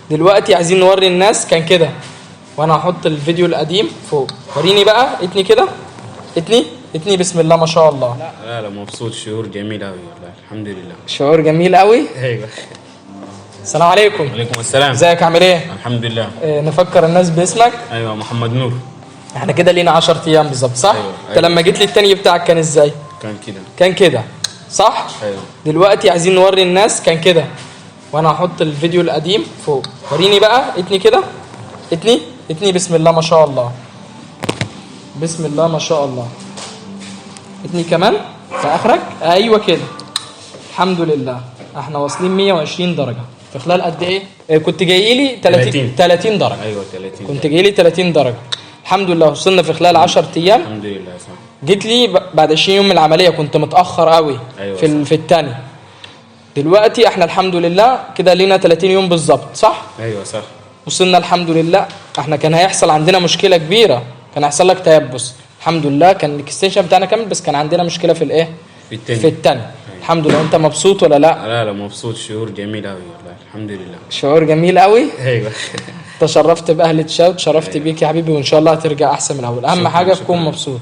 دلوقتي عايزين نوري الناس كان كده، وانا هحط الفيديو القديم فوق. وريني بقى، اتني كده، اتني بسم الله ما شاء الله. لا مبسوط، شعور جميل قوي والله، الحمد لله. شعور جميل قوي. ايوه. السلام عليكم. وعليكم السلام. ازيك، عامل ايه؟ الحمد لله. نفكر الناس باسمك. ايوه، محمد نور. احنا كده لينا 10 ايام بالظبط، صح؟ أيوة. انت لما جيت لي التاني بتاعك كان ازاي؟ كان كده، صح؟ ايوه. دلوقتي عايزين نوري الناس كان كده، وانا هحط الفيديو القديم فوق. وريني بقى، اتني كده، اتني بسم الله ما شاء الله. بسم الله ما شاء الله. اتني كمان في اخرك، ايوه كده. الحمد لله احنا واصلين 120 درجه في خلال قد ايه؟ كنت جاي لي 30 درجه. ايوه 30. كنت جاي لي 30 درجه. الحمد لله وصلنا في خلال 10 ايام. الحمد لله. صح. جيت لي بعد 20 يوم من العمليه، كنت متاخر قوي. أيوة في الثاني. دلوقتي احنا الحمد لله كده لينا 30 يوم بالظبط، صح؟ ايوه صح. وصلنا الحمد لله. احنا كان هيحصل عندنا مشكله كبيره، كان هيحصل لك تيبس. الحمد لله كان الاكستنشن بتاعنا كامل، بس كان عندنا مشكله في الايه؟ في الثاني. الحمد لله. انت مبسوط ولا لا؟ لا مبسوط، شعور جميل قوي والله، الحمد لله. شعور جميل قوي. ايوه. تشرفت باهل تشاوت، شرفت بيك يا حبيبي، وان شاء الله هترجع احسن من الاول. اهم حاجه تكون مبسوط.